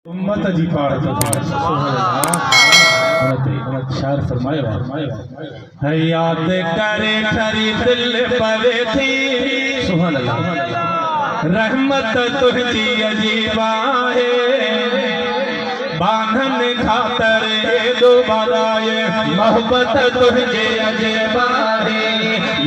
उम्मत जी पाड़ तो शार फरमायो है याद करे ठरी दिल पवे थी सुभान अल्लाह रहमत तुझी अजीबा है बांधन खातर दोबारा ये मोहब्बत तुझे अजीबा है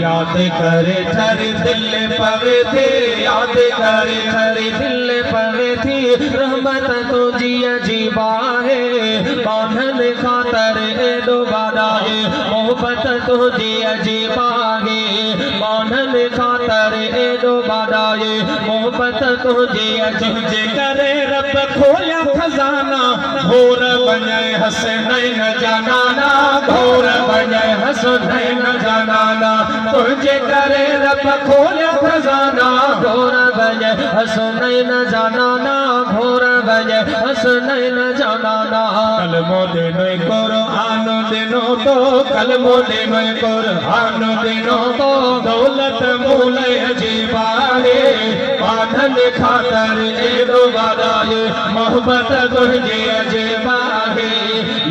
याद करे ठरी दिल पवे थी याद करे ठरी दिल पवे थी रहमत तुझी अजीबा है बांधन खातर दोबारा है मोहब्बत तुझी अजीबा है बांधन खातर दोबारा है मोहब्बत तुझी तुझे करे रब खोया खजाना घोर बने हसनैन जनाना घोर बने हसनैन जनाना तुझे करे रब खोया खजाना घोर बने हसनैन जनाना घोर बने हसनैन जनाना कलमो देनो कुरान देनो तो कलमो देनो कुरान देनो तो दौलत मूले अजीबा है बांधन खातर दोबारा ये मोहब्बत तुझे अजीबा है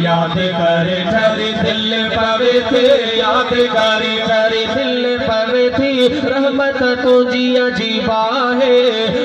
याद करे ठरी दिल पवे थी याद करे ठरी दिल पवे थी रहमत तुझी अजीबा है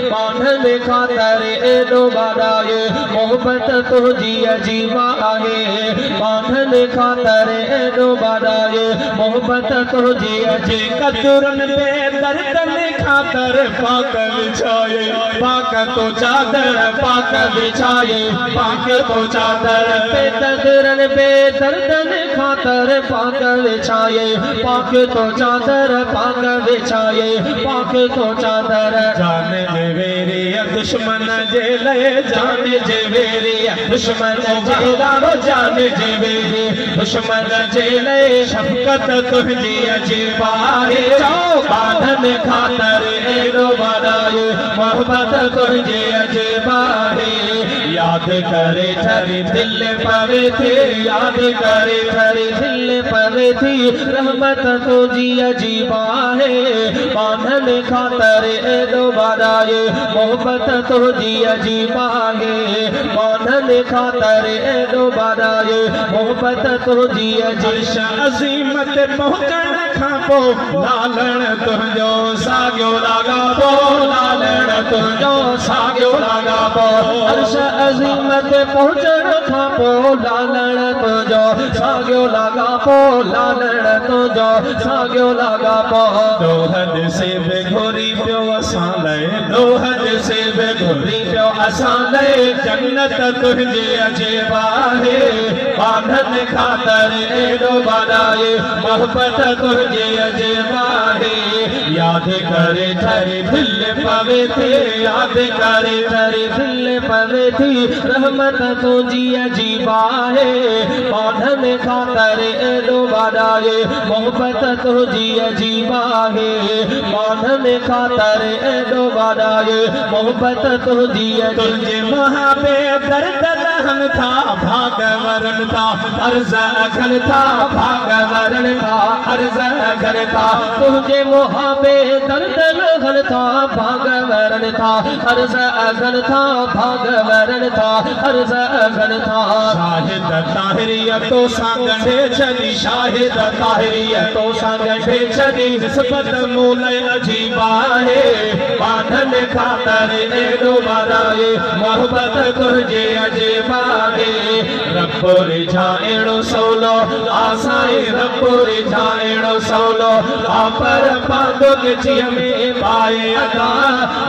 बांधन खातर दोबारा ये मोहब्बत तुझी अजीबा है बांधन खातर दोबारा ये मोहब्बत तुझी अजी कतरन पे दर्दन खातर पाक बिछाए पाक तो चादर पाक बिछाए पाक तो चादर पे कतरन पे दर्दन खातर पाक बिछाए पाक तो चादर पाक बिछाए पाक तो चादर जान जेवेरी दुश्मन जेले जान जेवेरी दुश्मन जेला जान जेवेरी दुश्मन जेले शफकत तुझी अजीबा है बांधन खातर दोबारा ये मोहब्बत तुझे अजीबा है याद करे ठरी दिल पवे थी याद करे ठरी दिल पवे थी रहमत तुझी अजीबा है बांधन खातर दोबारा ये मोहब्बत तुझी अजीबा है बांधन खातर दोबारा ये मोहब्बत तुझी अजीबा अजीमत पहुंचण खां पोइ लालण तुंहिंजो साॻियो लॻा पोइ लालण तुंहिंजो साॻियो लॻा पोइ अर्श अज़ीमत पहुचण खां पोइ लालण तुंहिंजो साॻियो लॻा पोइ लालण तुंहिंजो साॻियो लॻा पोइ दोहद से बि घुरी पियो असां लाइ दोहद से बि घुरी पियो असां लाइ जन्नत तुंहिंजे अजीबा है बांधन खातर दोबारा ये मोहब्बत तुझे अजीबा है याद करे ठरी दिल पवे थी याद करे ठरी दिल पवे थी रहमत तुझी अजीबा है बांधन खातर दोबारा ये मोहब्बत तुझी अजीबा है बांधन खातर दोबारा ये मोहब्बत तुझी तुझे वहाँ पे दर्द रहन था भाग मरण था अर्ज अखन था भाग मरण था अर्ज अखन था तुझे वहाँ पे दर्द रहन था भाग मरण था अर्ज अखन था भाग मरण था अर्ज अखन था शाहिद ताहिरियतो सांगठे छदी शाहिद ताहिरियतो सांगठे छदी निस्बत मूले अजीबा है बांधन खातर दोबारा ये मोहब्बत तुझे अजीबा है रब्बो रिझा एड़ो सवलो आसाए रब्बो रिझा एड़ो सवलो पर पादो के जिय में पाए अदा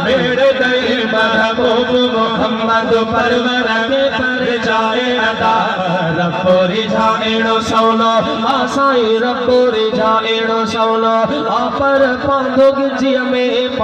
मेरे दे महबूब मोहम्मद परवर में पर जाए अदा रब्बो रिझा एड़ो सवलो आसाए रब्बो रिझा एड़ो सवलो पर पादो के जिय में